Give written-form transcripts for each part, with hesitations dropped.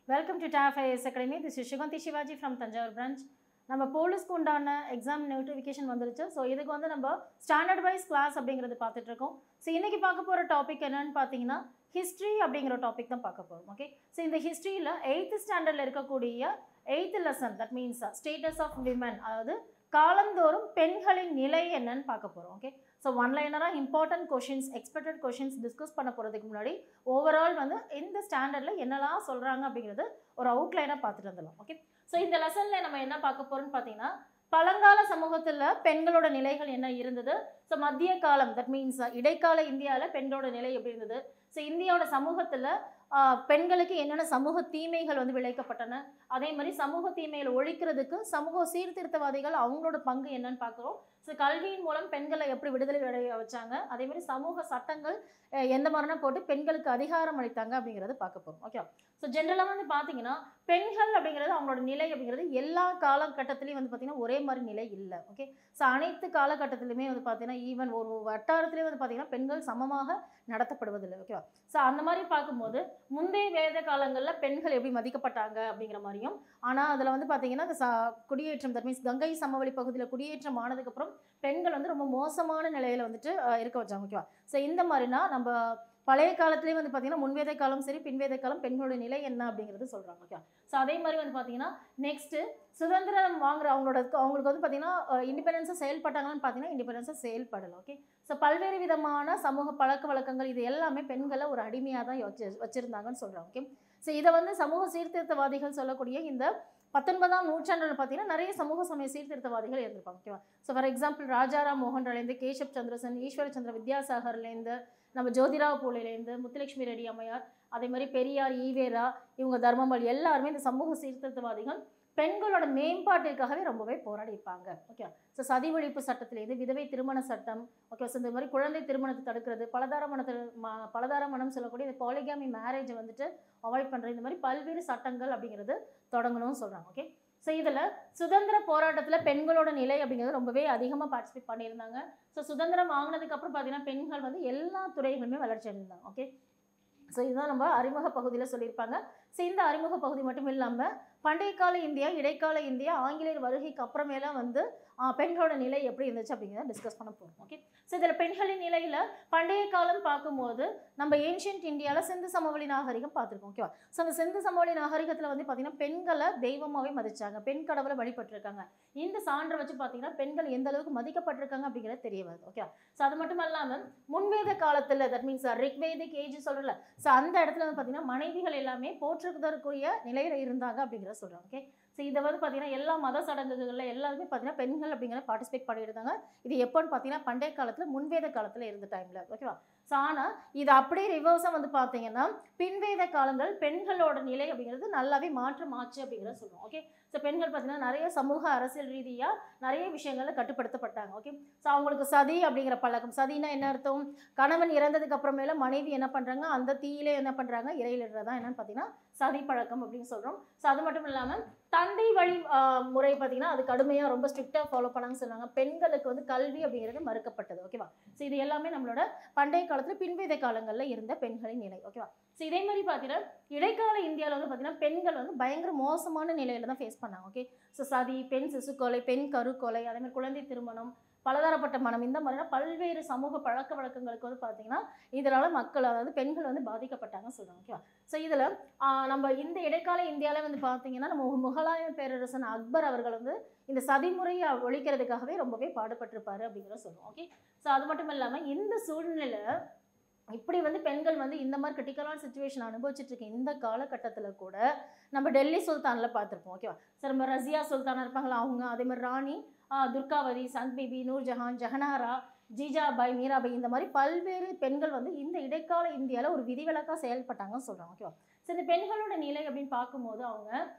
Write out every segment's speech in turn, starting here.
Welcome to TAF IAS Academy. This is Shuganti Shivaji from Tanjavur branch. நம்ம போலீஸ்க்கு உண்டான exam notification வந்துருச்சு. So இதுக்கு வந்து நம்ம ஸ்டாண்டர்ட் வைஸ் கிளாஸ் அப்படிங்கிறது பார்த்துட்டு இருக்கோம். ஸோ இன்றைக்கி பார்க்க போகிற டாபிக் என்னன்னு பார்த்தீங்கன்னா ஹிஸ்ட்ரி அப்படிங்கிற டாபிக் தான் பார்க்க போகிறோம். ஓகே, ஸோ இந்த ஹிஸ்ட்ரியில் 8th ஸ்டாண்டர்டில் இருக்கக்கூடிய 8th lesson, that means status of women, அதாவது காலந்தோறும் பெண்களின் நிலை என்னன்னு பார்க்க போகிறோம். ஓகே, ஸோ ஒன்லைனராக important questions, expected questions discuss பண்ண போகிறதுக்கு முன்னாடி ஓவரால் வந்து இந்த ஸ்டாண்டர்டில் என்னெல்லாம் சொல்கிறாங்க அப்படிங்கிறது ஒரு அவுட்லைனாக பார்த்துட்டு வந்துடலாம். ஓகே, ஸோ இந்த லெசனில் நம்ம என்ன பார்க்க போகிறோம்னு பார்த்தீங்கன்னா பழங்கால சமூகத்தில் பெண்களோட நிலைகள் என்ன இருந்தது, ஸோ மத்திய காலம், தட் மீன்ஸ் இடைக்கால இந்தியாவில் பெண்களோட நிலை எப்படி இருந்தது, ஸோ இந்தியாவோட சமூகத்தில் பெண்களுக்கு என்னென்ன சமூக தீமைகள் வந்து விளைக்கப்பட்டன, அதே மாதிரி சமூக தீமைகளை ஒழிக்கிறதுக்கு சமூக சீர்திருத்தவாதிகள் அவங்களோட பங்கு என்னன்னு பார்க்குறோம். ஸோ கல்வியின் மூலம் பெண்களை எப்படி விடுதலை அடைய வச்சாங்க, அதே மாதிரி சமூக சட்டங்கள் எந்த மாதிரினா போட்டு பெண்களுக்கு அதிகாரம் அளித்தாங்க அப்படிங்கிறது பார்க்க போகிறோம். ஓகே, ஸோ ஜென்ரலாக வந்து பார்த்தீங்கன்னா பெண்கள் அப்படிங்கிறது அவங்களோட நிலை அப்படிங்கிறது எல்லா காலகட்டத்திலையும் வந்து பார்த்திங்கன்னா ஒரே மாதிரி நிலை இல்லை. ஓகே, ஸோ அனைத்து காலகட்டத்திலுமே வந்து பார்த்திங்கன்னா ஈவன் ஒரு வட்டாரத்துலேயே வந்து பார்த்திங்கன்னா பெண்கள் சமமாக நடத்தப்படுவதில்லை. ஓகேவா, ஸோ அந்த மாதிரி பார்க்கும்போது முந்தைய வேத காலங்களில் பெண்கள் எப்படி மதிக்கப்பட்டாங்க அப்படிங்கிற மாதிரியும், ஆனால் அதில் வந்து பார்த்திங்கன்னா இந்த குடியேற்றம், தட் மீன்ஸ் கங்கை சமவெளி பகுதியில் குடியேற்றம் ஆனதுக்கப்புறம் பெண்கள் வந்து ரொம்ப மோசமான நிலையில் வந்துட்டு இருக்க வச்சாங்க. ஓகேவா, ஸோ இந்த மாதிரினா நம்ம பழைய காலத்துலேயே வந்து பார்த்திங்கன்னா முன்வேத காலம் சரி பின்வேத காலம் பெண்களோட நிலை என்ன அப்படிங்கிறது சொல்கிறாங்க. ஓகே, ஸோ அதே மாதிரி வந்து பார்த்திங்கன்னா நெக்ஸ்ட்டு சுதந்திரம் வாங்குற அவங்களுக்கு வந்து பார்த்திங்கன்னா இண்டிபெண்டன்ஸாக செயல்பட்டாங்கன்னு பார்த்தீங்கன்னா இண்டிபெண்டன்ஸாக செயல்படலை. ஓகே, ஸோ பல்வேறு விதமான சமூக பழக்க வழக்கங்கள் இது எல்லாமே பெண்களை ஒரு அடிமையாக தான் வச்சுருந்தாங்கன்னு சொல்கிறாங்க. ஓகே, ஸோ இதை வந்து சமூக சீர்திருத்தவாதிகள் சொல்லக்கூடிய இந்த 19ஆம் நூற்றாண்டில் பார்த்தீங்கன்னா நிறைய சமூக சமய சீர்திருத்தவாதிகள் இருந்திருப்பாங்க. ஓகேவா, ஸோ ஃபார் எக்ஸாம்பிள் ராஜாராம் மோகன் ராய்லேருந்து, கேஷப் சந்திரசன், ஈஸ்வரச்சந்திர வித்யாசாகர்லேருந்து, நம்ம ஜோதிராவ் பூலேலேருந்து, முத்துலட்சுமி ரெட்டி அம்மையார், அதே மாதிரி பெரியார், ஈவேரா, இவங்க தர்மமல் எல்லாருமே இந்த சமூக சீர்திருத்தவாதிகள் பெண்களோட மேம்பாட்டிற்காகவே ரொம்பவே போராடி இருப்பாங்க. ஓகே, ஸோ சதி ஒழிப்பு சட்டத்திலேருந்து விதவை திருமண சட்டம், ஓகே, ஸோ இந்த மாதிரி குழந்தை திருமணத்தை தடுக்கிறது, பலதார மனம் சொல்லக்கூடிய இந்த பாலிகாமி மேரேஜை வந்துட்டு அவாய்ட் பண்ணுறது, இந்த மாதிரி பல்வேறு சட்டங்கள் அப்படிங்கிறது தொடங்கணும்னு சொல்கிறாங்க. ஓகே, ஸோ இதில் சுதந்திர போராட்டத்தில் பெண்களோட நிலை அப்படிங்கிறது ரொம்பவே அதிகமாக பார்ட்டிசிபேட் பண்ணியிருந்தாங்க. ஸோ சுதந்திரம் வாங்கினதுக்கப்புறம் பார்த்தீங்கன்னா பெண்கள் வந்து எல்லா துறைகளுமே வளர்ச்சி அடைந்தாங்க. ஓகே, ஸோ இதுதான் நம்ம அறிமுக பகுதியில் சொல்லியிருப்பாங்க. ஸோ இந்த அறிமுக பகுதி மட்டும் இல்லாமல் பண்டைய கால இந்தியா, இடைக்கால இந்தியா, ஆங்கிலேயர் வருகைக்கு அப்புறமேலாம் வந்து பெண்களோட நிலை எப்படி இருந்துச்சு அப்படிங்கிறத டிஸ்கஸ் பண்ண போகிறோம். ஓகே, ஸோ இதில் பெண்களின் நிலையில் பண்டைய காலம் பார்க்கும்போது நம்ம ஏன்ஷியன்ட் இந்தியாவில் சிந்து சமவெளி நாகரிகம் பார்த்துருக்கோம். ஓகேவா, ஸோ அந்த சிந்து சமவெளி நாகரிகத்தில் வந்து பார்த்திங்கன்னா பெண்களை தெய்வமாகவே மதிச்சாங்க, பெண் கடவுளை வழிபட்டிருக்காங்க. இந்த சான்றை வச்சு பார்த்திங்கன்னா பெண்கள் எந்த அளவுக்கு மதிக்கப்பட்டிருக்காங்க அப்படிங்கிறது தெரிய வருது. ஓகே, ஸோ அது மட்டும் இல்லாமல் முன்வேத காலத்தில், தட் மீன்ஸ் ரிக்வேதிக் ஏஜ் சொல்கிறல, ஸோ அந்த இடத்துல வந்து பார்த்திங்கன்னா மனைவிகள் எல்லாமே போற்றுவதற்குரிய நிலையில் இருந்தாங்க அப்படிங்கிறத சொல்கிறாங்க. ஓகே, ஸோ இதை வந்து பார்த்திங்கன்னா எல்லா மத சடங்குகளில் எல்லாருமே பார்த்திங்கன்னா பெண்கள் அப்படிங்கிற பார்ட்டிசிபேட் பண்ணியிருந்தாங்க. இது எப்போன்னு பார்த்தீங்கன்னா பண்டைய காலத்தில் முன்வேத காலத்தில் இருந்த டைமில். ஓகேவா, ஸோ ஆனால் இது அப்படியே ரிவர்ஸாக வந்து பார்த்தீங்கன்னா பின்வேத காலங்கள் பெண்களோட நிலை அப்படிங்கிறது நல்லாவே மாற்றம் ஆச்சு அப்படிங்கிறத சொல்லுவோம். ஓகே, ஸோ பெண்கள் பார்த்தீங்கன்னா நிறைய சமூக அரசியல் ரீதியாக நிறைய விஷயங்களில் கட்டுப்படுத்தப்பட்டாங்க. ஓகே, ஸோ அவங்களுக்கு சதி அப்படிங்கிற பழக்கம், சதினா என்ன அர்த்தம், கணவன் இறந்ததுக்கு அப்புறமேல மனைவி என்ன பண்ணுறாங்க, அந்த தீயிலே என்ன பண்ணுறாங்க, இறையிலிடுறதா என்னன்னு பார்த்தீங்கன்னா சதி பழக்கம் அப்படின்னு சொல்கிறோம். ஸோ அது மட்டும் இல்லாமல் தந்தை வழி முறை பார்த்திங்கன்னா அது கடுமையாக ரொம்ப ஸ்ட்ரிக்டாக ஃபாலோ பண்ணாங்கன்னு சொன்னாங்க. பெண்களுக்கு வந்து கல்வி அப்படிங்கிறது மறுக்கப்பட்டது. ஓகேவா, ஸோ இது எல்லாமே நம்மளோட பண்டைய காலத்தில் பின்வேத காலங்களில் இருந்த பெண்களின் நிலை. ஓகேவா, ஸோ இதே மாதிரி பார்த்தீங்கன்னா இடைக்கால இந்தியாவில் வந்து பார்த்திங்கன்னா பெண்கள் வந்து பயங்கர மோசமான நிலையில் தான் ஃபேஸ் பண்ணாங்க. ஓகே, ஸோ சதி, பெண் சிசுக்கொலை, பெண் கருக்கொலை, அதேமாதிரி குழந்தை திருமணம், பலதரப்பட்ட மனம், இந்த மாதிரிலாம் பல்வேறு சமூக பழக்க வழக்கங்களுக்கு வந்து பார்த்திங்கன்னா இதனால் மக்கள், அதாவது பெண்கள் வந்து பாதிக்கப்பட்டாங்கன்னு சொல்கிறாங்க. ஓகேவா, ஸோ இதில் நம்ம இந்த இடைக்கால இந்தியாவில் வந்து பார்த்திங்கன்னா நம்ம முகலாய பேரரசன் அக்பர் அவர்கள் வந்து இந்த சதிமுறையை ஒழிக்கிறதுக்காகவே ரொம்பவே பாடுபட்டிருப்பாரு அப்படிங்கிறத சொல்லுவோம். ஓகே, ஸோ அது மட்டும் இல்லாமல் இந்த சூழ்நிலை இப்படி வந்து பெண்கள் வந்து இந்த மாதிரி கிரிட்டிக்கலான சுச்சுவேஷன் அனுபவிச்சுட்டு இருக்க இந்த காலகட்டத்தில் கூட நம்ம டெல்லி சுல்தானில் பார்த்துருப்போம். ஓகேவா, சார் நம்ம ரசியா சுல்தானா இருப்பாங்களா அவங்க, அதே மாதிரி ராணி துர்காவதி, சந்த் பிபி, நூர்ஜஹான், ஜஹனாரா, ஜிஜாபாய், மீராபாய், இந்த மாதிரி பல்வேறு பெண்கள் வந்து இந்த இடைக்கால இந்தியாவில் ஒரு விதிவிலக்காக செயல்பட்டாங்கன்னு சொல்கிறாங்க. ஓகேவா, ஸோ இந்த பெண்களோட நிலை அப்படின்னு பார்க்கும்போது அவங்க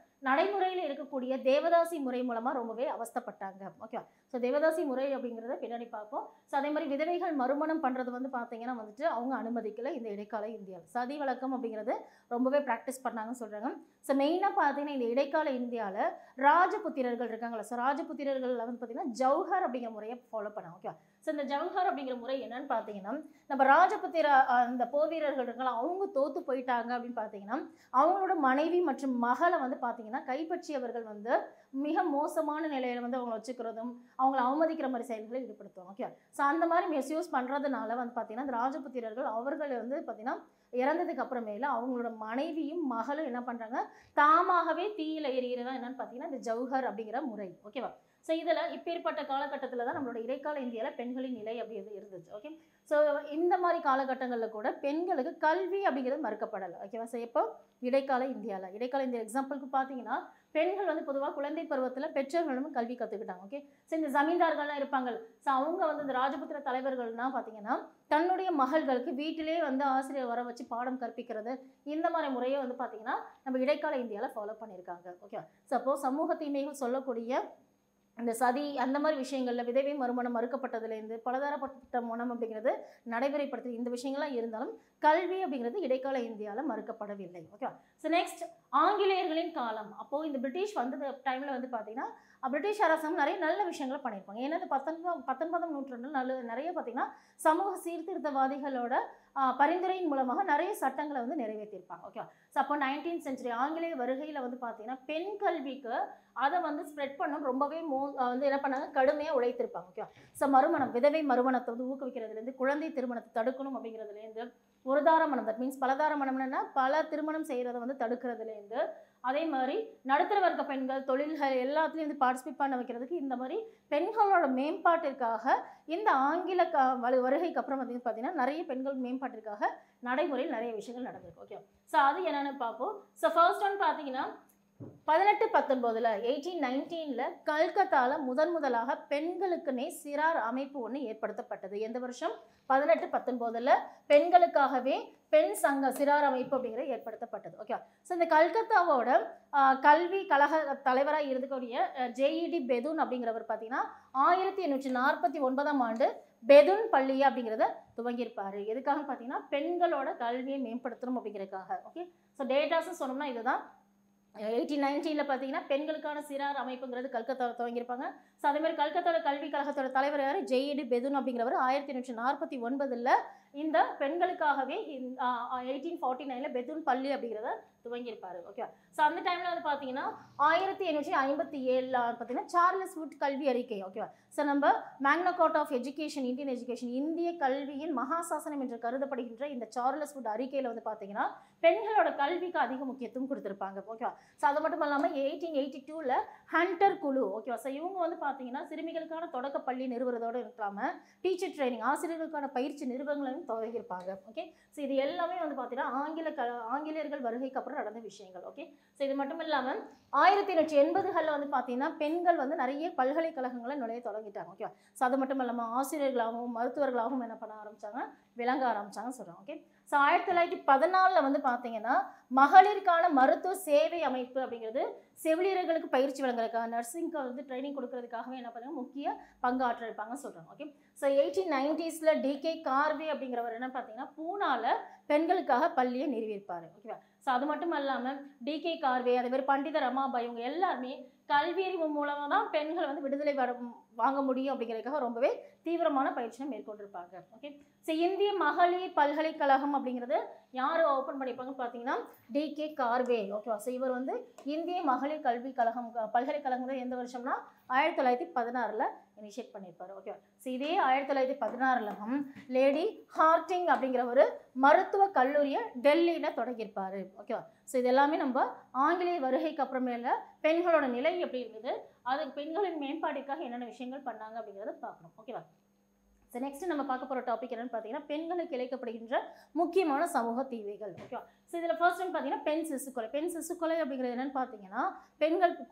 நடைமுறையில் இருக்கக்கூடிய தேவதாசி முறை மூலமாக ரொம்பவே அவஸ்தப்பட்டாங்க. ஓகேவா, ஸோ தேவதாசி முறை அப்படிங்கிறத பின்னாடி பார்ப்போம். ஸோ அதே மாதிரி விதவைகள் மறுமணம் பண்ணுறது வந்து பார்த்தீங்கன்னா வந்துட்டு அவங்க அனுமதிக்கலை இந்த இடைக்கால இந்தியாவில். சதி வழக்கம் அப்படிங்கிறது ரொம்பவே ப்ராக்டிஸ் பண்ணாங்கன்னு சொல்கிறாங்க. ஸோ மெயினாக பார்த்தீங்கன்னா இந்த இடைக்கால இந்தியாவில் ராஜபுத்திரர்கள் இருக்காங்களா, ஸோ ராஜபுத்திரர்கள் வந்து பார்த்திங்கன்னா ஜவஹர் அப்படிங்கிற முறையை ஃபாலோ பண்ணாங்க. ஓகேவா, ஸோ இந்த ஜவஹர் அப்படிங்கிற முறை என்னன்னு பார்த்தீங்கன்னா நம்ம ராஜபுத்திர அந்த போர் வீரர்கள் இருக்காங்களா அவங்க தோற்று போயிட்டாங்க அப்படின்னு பார்த்தீங்கன்னா அவங்களோட மனைவி மற்றும் மகளை வந்து பார்த்தீங்கன்னா கைப்பற்றியவர்கள் வந்து மிக மோசமான நிலையில வந்து அவங்களை வச்சுக்கிறதும் அவங்களை அவமதிக்கிற மாதிரி செயல்களை ஈடுபடுத்துவாங்க. ஓகே, ஸோ அந்த மாதிரி மிஸ்யூஸ் பண்ணுறதுனால வந்து பார்த்தீங்கன்னா இந்த ராஜபுத்திரர்கள் அவர்கள் வந்து பார்த்தீங்கன்னா இறந்ததுக்கு அப்புறமேல அவங்களோட மனைவியும் மகளும் என்ன பண்ணுறாங்க, தாமாகவே தீயில எறிகிறதா என்னன்னு பார்த்தீங்கன்னா இந்த ஜவுஹர் அப்படிங்கிற முறை. ஓகேவா? ஸோ இதில் இப்பேற்பட்ட காலகட்டத்தில் தான் நம்மளோட இடைக்கால இந்தியாவில் பெண்களின் நிலை அப்படி இருந்துச்சு. ஓகே, ஸோ இந்த மாதிரி காலகட்டங்களில் கூட பெண்களுக்கு கல்வி அப்படிங்கிறது மறுக்கப்படலை. ஓகேவா? ஸோ இப்போ இடைக்கால இந்தியா எக்ஸாம்பிளுக்கு பார்த்தீங்கன்னா பெண்கள் வந்து பொதுவாக குழந்தை பருவத்தில் பெற்றோர்களும் கல்வி கற்றுக்கிட்டாங்க. ஓகே, ஸோ இந்த ஜமீன்தார்கள்லாம் இருப்பாங்க. ஸோ அவங்க வந்து இந்த ராஜபுத்திர தலைவர்கள்னால் பார்த்தீங்கன்னா தன்னுடைய மகள்களுக்கு வீட்டிலே வந்து ஆசிரியர் வர வச்சு பாடம் கற்பிக்கிறது, இந்த மாதிரி முறையை வந்து பார்த்தீங்கன்னா நம்ம இடைக்கால இந்தியாவில் ஃபாலோ பண்ணியிருக்காங்க. ஓகே, சப்போஸ் சமூக தீமைகள் சொல்லக்கூடிய இந்த சதி அந்த மாதிரி விஷயங்களில் விதவை மறுமணம் மறுக்கப்பட்டதுலேருந்து பலதரப்பட்ட மனம் அப்படிங்கிறது நடைமுறைப்படுத்தி இந்த விஷயங்கள்லாம் இருந்தாலும் கல்வி அப்படிங்கிறது இடைக்கால இந்தியாவில் மறுக்கப்படவில்லை. ஓகே, ஸோ நெக்ஸ்ட் ஆங்கிலேயர்களின் காலம். அப்போது இந்த பிரிட்டிஷ் வந்த டைமில் வந்து பார்த்தீங்கன்னா பிரிட்டிஷ் அரசாங்கம் நிறைய நல்ல விஷயங்களை பண்ணியிருப்பாங்க. ஏன்னா இந்த 19ஆம் நூற்றாண்டில் நிறைய பார்த்தீங்கன்னா சமூக சீர்திருத்தவாதிகளோட பரிந்துரையின் மூலமாக நிறைய சட்டங்களை வந்து நிறைவேற்றியிருப்பாங்க. ஓகே, ஸோ அப்போ 19th சென்ச்சுரி ஆங்கிலேய வருகையில் வந்து பார்த்தீங்கன்னா பெண் கல்விக்கு அதை வந்து ஸ்ப்ரெட் பண்ண ரொம்பவே வந்து என்ன பண்ணாங்க, கடுமையாக உழைத்திருப்பாங்க. ஓகே, ஸோ மறுமணம் விதவை மறுமணத்தை வந்து ஊக்குவிக்கிறதுலேருந்து குழந்தை திருமணத்தை தடுக்கணும் அப்படிங்கிறதுலேருந்து ஒருதார மனம், தட் மீன்ஸ் பலதார மனம்னா பல திருமணம் செய்கிறத வந்து தடுக்கிறதுலேருந்து அதே மாதிரி நடுத்தர வர்க்க பெண்கள் தொழில்கள் எல்லாத்துலேயும் வந்து பார்ட்டிசிபேட் பண்ண வைக்கிறதுக்கு இந்த மாதிரி பெண்களோட மேம்பாட்டிற்காக இந்த ஆங்கில வருகைக்கு அப்புறம் வந்து பார்த்தீங்கன்னா நிறைய பெண்கள் மேம்பாட்டிற்காக நடைமுறையில் நிறைய விஷயங்கள் நடந்திருக்கு. ஓகே, ஸோ அது என்னென்னு பார்ப்போம். ஸோ ஃபர்ஸ்ட் ஒன் பார்த்தீங்கன்னா 1819 1819 கல்கத்தாவில் முதலாக பெண்களுக்குன்னே சிறார் அமைப்பு ஒன்று ஏற்படுத்தப்பட்டது. எந்த வருஷம்? 1819 பெண்களுக்காகவே பெண் சங்க சிறார் அமைப்பு அப்படிங்கிறது ஏற்படுத்தப்பட்டது. ஓகே, ஸோ இந்த கல்கத்தாவோட கல்வி கழக தலைவராக இருக்கக்கூடிய ஜேஇடி பெதுன் அப்படிங்கிறவர் பார்த்தீங்கன்னா 1849ஆம் ஆண்டு பெதுன் பள்ளி அப்படிங்கிறத துவங்கியிருப்பார். எதுக்காகன்னு பார்த்தீங்கன்னா பெண்களோட கல்வியை மேம்படுத்தணும் அப்படிங்கிறதுக்காக. ஓகே, ஸோ டேட்டாஸும் சொன்னோம்னா இதுதான். 1819 பார்த்தீங்கன்னா பெண்களுக்கான சிறார் அமைப்புங்கிறது கல்கத்தாவில் துவங்கியிருப்பாங்க. ஸோ அதே மாதிரி கல்கத்தாவோட கல்வி கழகத்தோட தலைவர் யார்? ஜேஇடி பெதுன் அப்படிங்கிறவர் 1849 இந்த பெண்களுக்காகவே 1849 பெதுன் பள்ளி அப்படிங்கிறத துவங்கியிருப்பார். ஓகே, ஸோ அந்த டைமில் வந்து பார்த்தீங்கன்னா 1857 பார்த்தீங்கன்னா சார்லஸ் வுட் கல்வி அறிக்கை. ஓகேவா? ஸோ நம்ம மேக்னா கார்ட்டா ஆஃப் எஜுகேஷன் இந்தியன் எஜுகேஷன் இந்திய கல்வியின் மகாசாசனம் என்று கருதப்படுகின்ற இந்த சார்லஸ் வுட் அறிக்கையில் வந்து பார்த்தீங்கன்னா பெண்களோட கல்விக்கு அதிக முக்கியத்துவம் கொடுத்துருப்பாங்க. ஓகேவா? ஸோ அது மட்டும் இல்லாமல் 1882 ஹண்டர் குழு. ஓகேவா? ஸோ இவங்க வந்து பார்த்தீங்கன்னா சிறுமிகளுக்கான தொடக்க பள்ளி நிறுவுறதோடு இல்லாமல் டீச்சர் ட்ரைனிங் ஆசிரியர்களுக்கான பயிற்சி நிறுவனங்களையும் துவங்கியிருப்பாங்க. ஓகே, ஸோ இது எல்லாமே வந்து பார்த்தீங்கன்னா ஆங்கிலேயர்கள் வருகைக்கு அப்புறம் நடந்த விஷயங்கள். ஓகே, ஸோ இது மட்டும் இல்லாமல் 1880களில் வந்து பார்த்தீங்கன்னா பெண்கள் வந்து நிறைய பல்கலைக்கழகங்களை நுழைய தொடங்கிட்டாங்க. ஓகே, ஸோ அது மட்டும் இல்லாமல் ஆசிரியர்களாகவும் மருத்துவர்களாகவும் என்ன பண்ண ஆரம்பித்தாங்க, விளங்க ஆரம்பித்தாங்கன்னு சொல்கிறோம். ஓகே, ஸோ 1914 வந்து பார்த்தீங்கன்னா மகளிருக்கான மருத்துவ சேவை அமைப்பு அப்படிங்கிறது செவிலியர்களுக்கு பயிற்சி வழங்குறதுக்காக நர்சிங்க்கு வந்து ட்ரைனிங் கொடுக்கறதுக்காகவே என்ன பண்ணுறாங்க, முக்கிய பங்காற்ற இருப்பாங்கன்னு சொல்கிறாங்க. Okay, so 1890s decay Karve அப்படிங்கிறவர் என்ன பார்த்தீங்கன்னா பூனாவில் பெண்களுக்காக பள்ளியை நிறுவியிருப்பார். ஓகேவா? ஸோ அது மட்டும் இல்லாமல் டிகே கார்வே அதே மாதிரி பண்டித ரமாபாய் இவங்க எல்லாருமே கல்வியறிவு மூலமாக தான் பெண்கள் வந்து விடுதலை வாங்க முடியும் அப்படிங்கிறதுக்காக ரொம்பவே தீவிரமான பயிற்சியை மேற்கொண்டிருப்பாங்க. ஓகே, ஸோ இந்திய மகளிர் பல்கலைக்கழகம் அப்படிங்கிறது யார் ஓப்பன் பண்ணியிருப்பாங்கன்னு பார்த்தீங்கன்னா டிகே கார்வே. ஓகேவா? ஸோ இவர் வந்து இந்திய மகளிர் கல்வி கழகம் பல்கலைக்கழகம் எந்த வருஷம்னா 1916 இனிஷியேட் பண்ணியிருப்பார். ஓகேவா? ஸோ இதே 1916 லேடி ஹார்டிங் அப்படிங்கிற ஒரு மருத்துவ கல்லூரியை டெல்லியில் தொடங்கியிருப்பார். ஓகேவா? ஸோ இது எல்லாமே நம்ம ஆங்கிலேய வருகைக்கு அப்புறமேல பெண்களோட நிலை எப்படி இருந்தது, அதுக்கு பெண்களின் மேம்பாட்டிற்காக என்னென்ன விஷயங்கள் பண்ணாங்க அப்படிங்கிறத பார்க்கணும். ஓகேவா? ஸோ நெக்ஸ்ட் நம்ம பார்க்க போகிற டாபிக் என்னென்னு பார்த்தீங்கன்னா பெண்களுக்கு இழைக்கப்படுகின்ற முக்கியமான சமூக தீமைகள். ஓகேவா? ஸோ இதில் ஃபர்ஸ்ட் ஒன் பார்த்தீங்கன்னா பெண் சிசுக்கொலை அப்படிங்கிறது என்னென்னு பார்த்தீங்கன்னா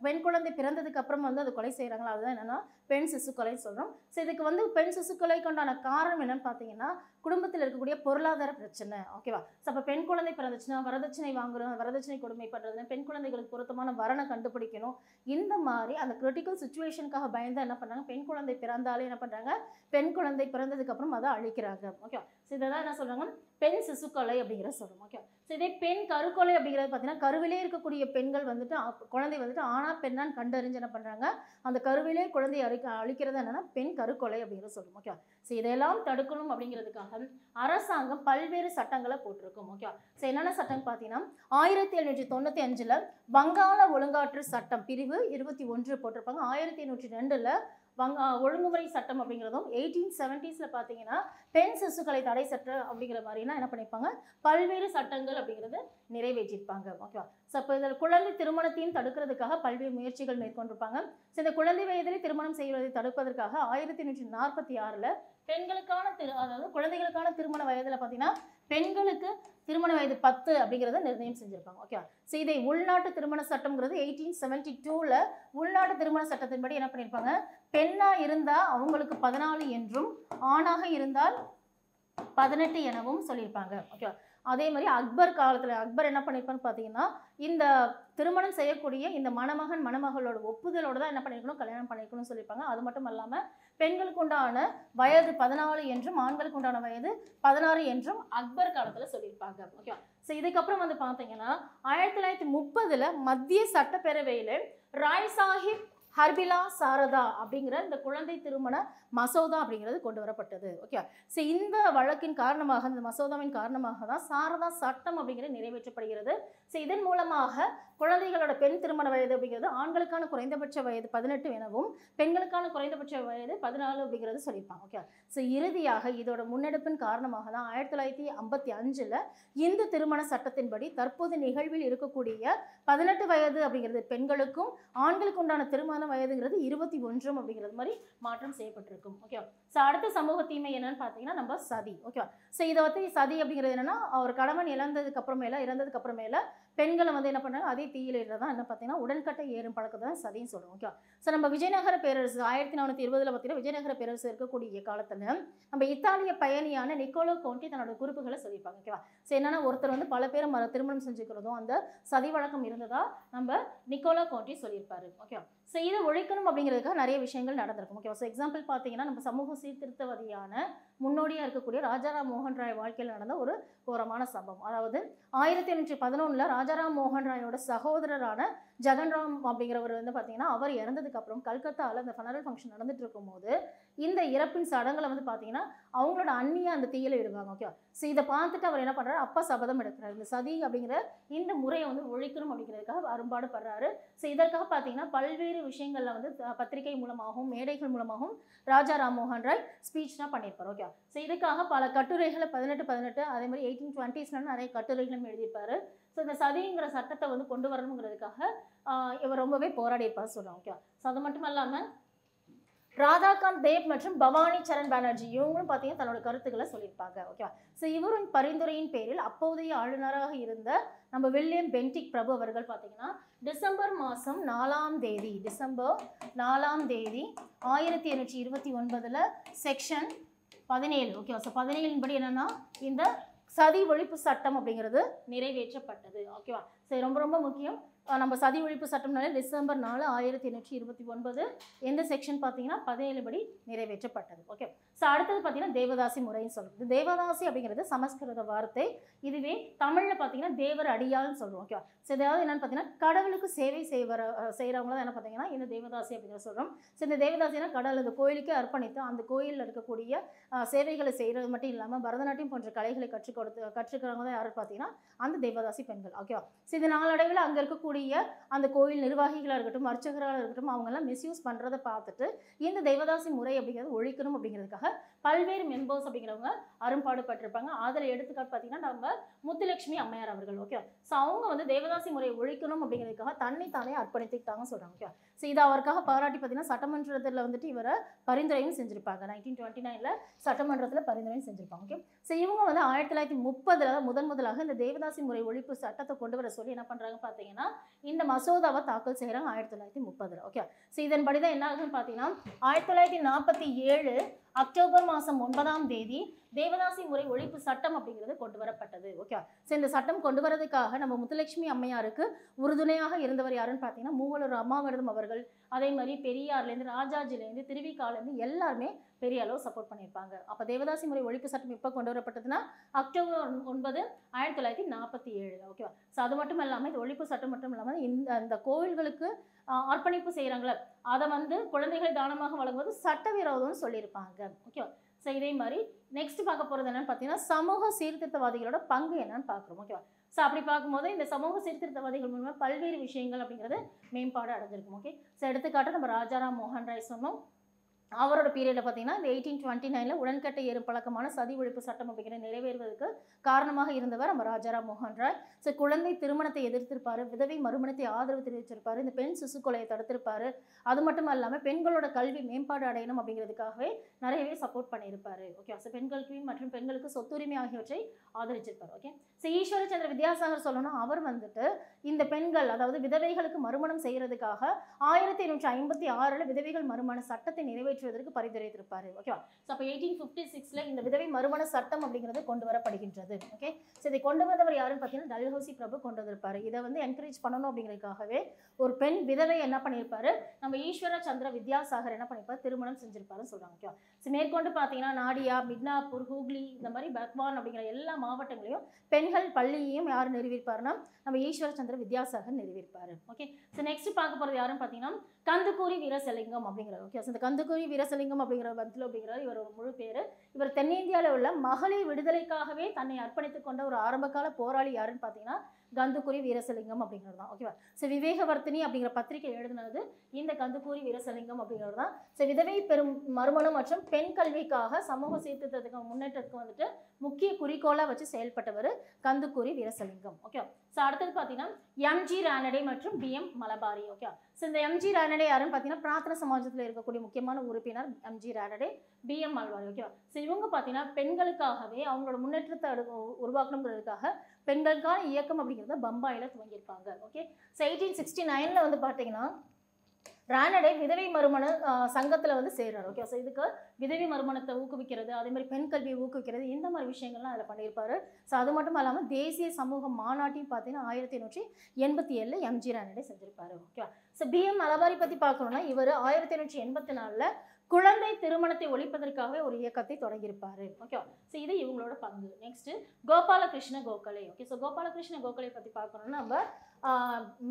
பெண் குழந்தை பிறந்ததுக்கு அப்புறம் வந்து அது கொலை செய்கிறாங்களா, அதுதான் என்னென்னா பெண் சிசுக்கொலைன்னு சொல்கிறோம். ஸோ இதுக்கு வந்து பெண் சிசுக்கொலைக்கு உண்டான காரணம் என்னென்னு பார்த்தீங்கன்னா குடும்பத்தில் இருக்கக்கூடிய பொருளாதார பிரச்சனை. ஓகேவா? ஸோ அப்போ பெண் குழந்தை பிறந்துச்சுன்னா வரதட்சணை வாங்குறோம், வரதட்சணை கொடுமை பண்ணுறது, பெண் குழந்தைகளுக்கு பொருத்தமான வரனை கண்டுபிடிக்கணும், இந்த மாதிரி அந்த கிரிட்டிக்கல் சுச்சுவேஷனுக்காக பயந்து என்ன பண்ணுறாங்க, பெண் குழந்தை பிறந்தாலே என்ன பண்ணுறாங்க, பெண் குழந்தை பிறந்ததுக்கு அப்புறம் அதை அழிக்கிறாங்க. ஓகே, ஸோ இதெல்லாம் என்ன சொல்கிறாங்க, பெண் சிசுக்கொலை அப்படிங்கிற சொல்கிறோம். ஓகே, ஸோ இதே இதே பெண் கருக்கொலை அப்படிங்கிறது பார்த்தீங்கன்னா கருவிலே இருக்கக்கூடிய பெண்கள் வந்துட்டு குழந்தை வந்துட்டு ஆனா பெண்ணான்னு கண்டறிஞ்சு என்ன பண்ணுறாங்க, அந்த கருவிலே குழந்தையை அழிக்கிறது என்னன்னா பெண் கருக்கொலை அப்படிங்கிறத சொல்லுவோம். ஓகே. ஸோ இதெல்லாம் தடுக்கணும் அப்படிங்கிறதுக்காக அரசாங்கம் பல்வேறு சட்டங்களை போட்டிருக்கும். ஓகே. ஸோ என்னென்ன சட்டம் பார்த்தீங்கன்னா 1795 வங்காள ஒழுங்காற்று சட்டம் பிரிவு 21 போட்டிருப்பாங்க. 1802 ஒழுங்குமுறை சட்டம் அப்படிங்கிறதும் 1870s பார்த்தீங்கன்னா பெண் சிசுக்களை தடை சட்டம் அப்படிங்கிற மாதிரினா என்ன பண்ணியிருப்பாங்க, பல்வேறு சட்டங்கள் அப்படிங்கிறது நிறைவேற்றியிருப்பாங்க. ஓகேவா. ஸோ அப்போ இதில் குழந்தை திருமணத்தையும் தடுக்கிறதுக்காக பல்வேறு முயற்சிகள் மேற்கொண்டிருப்பாங்க. ஸோ இந்த குழந்தை வயதிலே திருமணம் செய்வதை தடுப்பதற்காக 1846 பெண்களுக்கான அதாவது குழந்தைகளுக்கான திருமண வயதில் பார்த்தீங்கன்னா பெண்களுக்கு திருமண வயது 10 அப்படிங்கிறத நிர்ணயம் செஞ்சுருப்பாங்க. ஓகே. ஸோ இதை உள்நாட்டு திருமண சட்டம்ங்கிறது 1872 உள்நாட்டு திருமண சட்டத்தின்படி என்ன பண்ணியிருப்பாங்க, பெண்ணாக இருந்தால் அவங்களுக்கு 14 என்றும் ஆணாக இருந்தால் 18 எனவும் சொல்லியிருப்பாங்க. ஓகே. அதே மாதிரி அக்பர் காலத்தில் அக்பர் என்ன பண்ணியிருப்பான்னு பார்த்தீங்கன்னா இந்த திருமணம் செய்யக்கூடிய இந்த மணமகன் மணமகளோட ஒப்புதலோட தான் என்ன பண்ணியிருக்கணும், கல்யாணம் பண்ணியிருக்கணும்னு சொல்லியிருப்பாங்க. அது மட்டும் இல்லாமல் பெண்களுக்கு உண்டான வயது 14 என்றும் ஆண்களுக்கு உண்டான வயது 16 என்றும் அக்பர் காலத்தில் சொல்லியிருப்பாங்க. ஓகே. ஸோ இதுக்கப்புறம் வந்து பார்த்தீங்கன்னா 1930 மத்திய சட்டப்பேரவையில் ராய் சாஹிப் ஹர்பிலா சாரதா அப்படிங்கிற இந்த குழந்தை திருமண மசோதா அப்படிங்கிறது கொண்டு வரப்பட்டது. ஓகே. ஸோ இந்த வழக்கின் காரணமாக இந்த மசோதாவின் காரணமாக தான் சாரதா சட்டம் அப்படிங்கிறது நிறைவேற்றப்படுகிறது. ஸோ இதன் மூலமாக குழந்தைகளோட பெண் திருமண வயது அப்படிங்கிறது ஆண்களுக்கான குறைந்தபட்ச வயது 18 எனவும் பெண்களுக்கான குறைந்தபட்ச வயது 14 அப்படிங்கிறது சொல்லியிருப்பாங்க. ஓகே. ஸோ இறுதியாக இதோட முன்னெடுப்பின் காரணமாக தான் 1955 இந்து திருமண சட்டத்தின்படி தற்போது நிகழ்வில் இருக்கக்கூடிய 18 வயது அப்படிங்கிறது பெண்களுக்கும் ஆண்களுக்கு உண்டான திருமண வயதுங்கிறது 21 அப்படிங்கிறது மாதிரி மாற்றம் செய்யப்பட்டிருக்கும். ஓகே. ஸோ அடுத்த சமூக தீமை என்னன்னு பார்த்தீங்கன்னா நம்ம சதி. ஓகே. ஸோ இதை வந்து சதி அப்படிங்கிறது என்னன்னா அவர் கணவன் இறந்ததுக்கு அப்புறமேல பெண்களை வந்து என்ன பண்ணாங்க அதே தீயில தான் என்ன பார்த்தீங்கன்னா உடன்கட்டை ஏறும் பழக்கத்தை தான் சதின்னு சொல்லுவோம். ஓகே. ஸோ நம்ம விஜயநகர பேரரசு 1420 பார்த்தீங்கன்னா விஜயநகர பேரரசு இருக்கக்கூடிய காலத்தில் நம்ம இத்தாலிய பயணியான நிக்கோலோ கோண்டி தன்னோட குறிப்புகளை சொல்லியிருப்பாங்க. ஓகேவா. ஸோ என்னன்னா ஒருத்தர் வந்து பல பேர் திருமணம் செஞ்சுக்கிறதும் அந்த சதி வழக்கம் இருந்ததா நம்ம நிக்கோலோ கோண்டி சொல்லியிருப்பாரு. ஓகே. ஸோ இதை ஒழிக்கணும் அப்படிங்கிறதுக்காக நிறைய விஷயங்கள் நடந்திருக்கும். ஓகேவா. ஸோ எக்ஸாம்பிள் பார்த்தீங்கன்னா நம்ம சமூக சீர்திருத்தவாதியான முன்னோடியாக இருக்கக்கூடிய ராஜாராம் மோகன் ராய் வாழ்க்கையில் நடந்த ஒரு கோரமான சம்பவம். அதாவது 1811 ராஜாராம் மோகன் ராயோட சகோதரரான ஜெகன்ராம் அப்படிங்கிறவர் வந்து பார்த்தீங்கன்னா அவர் இறந்ததுக்கு அப்புறம் கல்கத்தாவில் அந்த ஃபனரல் ஃபங்க்ஷன் நடந்துட்டு இருக்கும்போது இந்த இறப்பின் சடங்குகளை வந்து பார்த்தீங்கன்னா அவங்களோட அண்ணியை அந்த தீயில இடுவாங்க. ஓகே. ஸோ இதை பார்த்துட்டு அவர் என்ன பண்ணுறாரு, அப்பா சபதம் எடுக்கிறார் இந்த சதி அப்படிங்கிற இந்த முறையை வந்து ஒழிக்கணும் அப்படிங்கிறதுக்காக அரும்பாடு படுறாரு. ஸோ இதற்காக பார்த்தீங்கன்னா பல்வேறு விஷயங்களில் வந்து பத்திரிகை மூலமாகவும் மேடைகள் மூலமாகவும் ராஜா ராம்மோகன் ராய் ஸ்பீச்லாம் பண்ணியிருப்பார். ஓகே. ஸோ இதுக்காக பல கட்டுரைகளை 1818 அதே மாதிரி 1820s நிறைய கட்டுரைகளும் எழுதியிருப்பாரு. ஸோ இந்த சதிங்கிற சட்டத்தை வந்து கொண்டு வரணுங்கிறதுக்காக இவர் ரொம்பவே போராடியிருப்பார் சொல்லுவாங்க. ஓகே. ஸோ அது மட்டும் இல்லாமல் ராதாகாந்த் தேவ் மற்றும் பவானி சரண் பானர்ஜி இவங்களும் பார்த்தீங்கன்னா தன்னோட கருத்துக்களை சொல்லியிருப்பாங்க. ஓகேவா. ஸோ இவரின் பரிந்துரையின் பேரில் அப்போதைய ஆளுநராக இருந்த நம்ம வில்லியம் பென்டிக் பிரபு அவர்கள் பார்த்தீங்கன்னா டிசம்பர் 4 1829 செக்ஷன் 17 ஓகேவா. ஸோ 17 படி என்னன்னா இந்த சதி ஒழிப்பு சட்டம் அப்படிங்கிறது நிறைவேற்றப்பட்டது. ஓகேவா. சரி, ரொம்ப ரொம்ப முக்கியம். நம்ம சதி ஒழிப்பு சட்டம்னாலே டிசம்பர் 4 1829 எந்த செக்ஷன் பார்த்தீங்கன்னா 17 படி நிறைவேற்றப்பட்டது. ஓகே. ஸோ அடுத்தது பார்த்தீங்கன்னா தேவதாசி முறைன்னு சொல்கிறது. தேவதாசி அப்படிங்கிறது சமஸ்கிருத வார்த்தை. இதுவே தமிழில் பார்த்தீங்கன்னா தேவர் அடியாள்னு சொல்லுவோம். ஓகே. ஸோ இதாவது என்னென்னு பார்த்தீங்கன்னா கடவுளுக்கு சேவை செய்கிறவங்கள என்ன பார்த்தீங்கன்னா இந்த தேவதாசி அப்படிங்கிற சொல்கிறோம். ஸோ இந்த தேவதாசினா கடவுள் அந்த கோயிலுக்கே அர்ப்பணித்து அந்த கோயிலில் இருக்கக்கூடிய சேவைகளை செய்கிறது மட்டும் இல்லாமல் பரதநாட்டியம் போன்ற கலைகளை கற்றுக்கிறவங்க தான் யாரும் பார்த்தீங்கன்னா அந்த தேவதாசி பெண்கள். ஓகேவா. ஸோ இது நாளடைவில் அங்கே இருக்கக்கூடிய அந்த கோயில் நிர்வாகிகளாக இருக்கட்டும் அர்ச்சகராக இருக்கட்டும் அவங்கெல்லாம் மிஸ்யூஸ் பண்ணுறதை பார்த்துட்டு இந்த தேவதாசி முறை அப்படிங்கிறது ஒழிக்கணும் அப்படிங்கிறதுக்காக பல்வேறு மெம்பர்ஸ் அப்படிங்கிறவங்க அரும்பாடுபட்டிருப்பாங்க. அதில் எடுத்துக்காட்டு பார்த்தீங்கன்னா நம்ம முத்துலட்சுமி அம்மையார் அவர்கள். ஓகே. ஸோ அவங்க வந்து தேவதாசி முறையை ஒழிக்கணும் அப்படிங்கிறதுக்காக தன்னைத்தானே அர்ப்பணித்துக்கிட்டாங்க சொல்கிறாங்க. ஓகே. ஸோ இது அவருக்காக பாராட்டி பார்த்தீங்கன்னா சட்டமன்றத்தில் வந்துட்டு இவரை பரிந்துரையும் செஞ்சுருப்பாங்க. 1929 சட்டமன்றத்தில் பரிந்துரையும் செஞ்சுருப்பாங்க. ஓகே. ஸோ இவங்க வந்து 1930 முதலாக இந்த தேவதாசி முறை ஒழிப்பு சட்டத்தை கொண்டு வர சொல்லி என்ன பண்ணுறாங்க பார்த்தீங்கன்னா இந்த மசோதாவை தாக்கல் செய்கிறாங்க 1930. ஓகே. ஸோ இதன்படி தான் என்ன ஆகுதுன்னு பார்த்தீங்கன்னா 1947 அக்டோபர் மாதம் 9ஆம் தேதி தேவதாசி முறை ஒழிப்பு சட்டம் அப்படிங்கிறது கொண்டு வரப்பட்டது. ஓகே, ஸோ இந்த சட்டம் கொண்டு வரதுக்காக நம்ம முத்துலட்சுமி அம்மையாருக்கு உறுதுணையாக இருந்தவர் யாருன்னு பார்த்தீங்கன்னா மூவலூர் அம்மாவிரதம் அவர்கள். அதே மாதிரி பெரியார்லேருந்து ராஜாஜிலேருந்து திருவிக்காலேருந்து எல்லாருமே பெரிய அளவு சப்போர்ட் பண்ணியிருப்பாங்க. அப்போ தேவதாசி முறை ஒழிப்பு சட்டம் எப்போ கொண்டு வரப்பட்டதுன்னா அக்டோபர் 9, 1947. ஓகேவா? ஸோ அது மட்டும் இல்லாமல் இந்த ஒழிப்பு சட்டம் மட்டும் இல்லாமல் இந்த கோவில்களுக்கு அர்ப்பணிப்பு செய்கிறாங்களே அதை வந்து குழந்தைகளை தானமாக வழங்குவது சட்டவிரோதம்னு சொல்லியிருப்பாங்க. ஓகேவா? ஸோ இதே மாதிரி நெக்ஸ்ட் பார்க்க போகிறது என்னன்னு பார்த்தீங்கன்னா சமூக சீர்திருத்தவாதிகளோட பங்கு என்னன்னு பார்க்குறோம். ஓகேவா? ஸோ அப்படி பார்க்கும்போது இந்த சமூக சீர்திருத்தவாதிகள் மூலமாக பல்வேறு விஷயங்கள் அப்படிங்கிறது மேம்பாடு அடைஞ்சிருக்கும். ஓகே, ஸோ எடுத்துக்காட்டு நம்ம ராஜாராம் மோகன் ராய் சொன்னோம். அவரோட பீரியடில் பார்த்தீங்கன்னா இந்த 1829 உடன்கட்டை ஏறும் பழக்கமான சதி ஒழிப்பு சட்டம் அப்படிங்கிறது நிறைவேறுவதற்கு காரணமாக இருந்தவர் நம்ம ராஜாராம் மோகன் ராய். ஸோ குழந்தை திருமணத்தை எதிர்த்திருப்பாரு, விதவை மறுமணத்தை ஆதரவு தெரிவிச்சிருப்பாரு, இந்த பெண் சிசு கொலையை தடுத்திருப்பாரு. அது மட்டும் இல்லாமல் பெண்களோட கல்வி மேம்பாடு அடையணும் அப்படிங்கிறதுக்காகவே நிறையவே சப்போர்ட் பண்ணியிருப்பாரு. ஓகே, ஸோ பெண் கல்வி மற்றும் பெண்களுக்கு சொத்துரிமை ஆகியவற்றை ஆதரிச்சிருப்பார். ஓகே, ஸோ ஈஸ்வரச்சந்திர வித்யாசாகர் சொல்லணும்னா அவர் வந்துட்டு இந்த பெண்கள் அதாவது விதவைகளுக்கு மறுமணம் செய்யறதுக்காக 1856 விதவைகள் மறுமண சட்டத்தை நிறைவேற்றுவதற்கு பரிந்துரைத்திருப்பாரு. ஓகேவா? ஸோ அப்போ 1856 இந்த விதவை மறுமண சட்டம் அப்படிங்கிறது கொண்டு வரப்படுகின்றது. ஓகே, ஸோ இதை கொண்டு வந்தவர் யாருன்னு பார்த்தீங்கன்னா டல்ஹௌசி பிரபு கொண்டு வந்திருப்பாரு. இதை வந்து என்கரேஜ் பண்ணணும் அப்படிங்கிறதுக்காகவே ஒரு பெண் விதவை என்ன பண்ணியிருப்பாரு நம்ம ஈஸ்வரச்சந்திர வித்யாசாகர் என்ன பண்ணியிருப்பாரு திருமணம் செஞ்சிருப்பாருன்னு சொல்றாங்க. ஓகேவா? ஸோ மேற்கொண்டு பார்த்தீங்கன்னா நாடியா, மிட்னாப்பூர், ஹூக்ளி இந்த மாதிரி பக்வான் அப்படிங்கிற எல்லா மாவட்டங்களையும் பெண்கள் பள்ளியையும் யார் நிறுவியிருப்பாருன்னா நம்ம ஈஸ்வரச்சந்திர வித்யாசாகர் நிறுவியிருப்பாரு. ஓகே, ஸோ நெக்ஸ்ட் பார்க்க போகிறது யாருன்னு பார்த்தீங்கன்னா கந்துக்கூரி வீரசலிங்கம் அப்படிங்கிறார். ஓகே, ஸோ இந்த கந்துக்கூரி வீரசலிங்கம் அப்படிங்கிற பத்தில் அப்படிங்கிறார் இவர் ஒரு முழு பேர். இவர் தென்னிந்தியாவில் உள்ள மகளிர் விடுதலைக்காகவே தன்னை அர்ப்பணித்துக் கொண்ட ஒரு ஆரம்பகால போராளி யாருன்னு பார்த்தீங்கன்னா கந்துக்கூரி வீரசலிங்கம் அப்படிங்கிறது தான். ஓகேவா? ஸோ விவேகவர்த்தினி அப்படிங்கிற பத்திரிகை எழுதினது இந்த கந்துக்கூரி வீரசலிங்கம் அப்படிங்கிறது தான். ஸோ விதவை பெரும் மறுமணம் மற்றும் பெண் கல்விக்காக சமூக சீர்திருத்தத்துக்கு முன்னேற்றத்துக்கு வந்துட்டு முக்கிய குறிக்கோளாக வச்சு செயல்பட்டவர் கந்துக்கூரி வீரசலிங்கம். ஓகே, ஸோ அடுத்தது பார்த்தீங்கன்னா எம்ஜி ரானடே மற்றும் பிஎம் மலபாரி. ஓகே, ஸோ இந்த எம்ஜி ரானடே யாருன்னு பார்த்தீங்கன்னா பிரார்த்தன சமாஜத்தில் இருக்கக்கூடிய முக்கியமான உறுப்பினர் எம்ஜி ரானடே, பிஎம் மலபாரி. ஓகேவா? ஸோ இவங்க பார்த்தீங்கன்னா பெண்களுக்காகவே அவங்களோட முன்னேற்றத்தை உருவாக்கணுங்கிறதுக்காக பெண்களுக்கான இயக்கம் அப்படிங்கிறத பம்பாயில் துவங்கியிருப்பாங்க. ஓகே, ஸோ 1869 வந்து பார்த்தீங்கன்னா ரானடே விதவை மறுமண சங்கத்தில் வந்து சேர்றாரு. ஓகே, ஸோ இதுக்கு விதவை மறுமணத்தை ஊக்குவிக்கிறது, அதே மாதிரி பெண் கல்வியை ஊக்குவிக்கிறது இந்த மாதிரி விஷயங்கள்லாம் அதில் பண்ணியிருப்பாரு. ஸோ அது மட்டும் இல்லாமல் தேசிய சமூக மாநாட்டையும் பார்த்தீங்கன்னா 1887 எம்ஜி ரானடே செஞ்சிருப்பாரு. ஓகேவா? ஸோ பிஎம் மலபாரி பற்றி பார்க்கணும்னா இவர் 1884 குழந்தை திருமணத்தை ஒழிப்பதற்காகவே ஒரு இயக்கத்தை தொடங்கியிருப்பாரு. ஓகேவா? ஸோ இது இவங்களோட பங்கு. Next Gopalakrishna Gokhale. Okay, so Gopalakrishna Gokhale பற்றி பார்க்கணும்னா நம்ம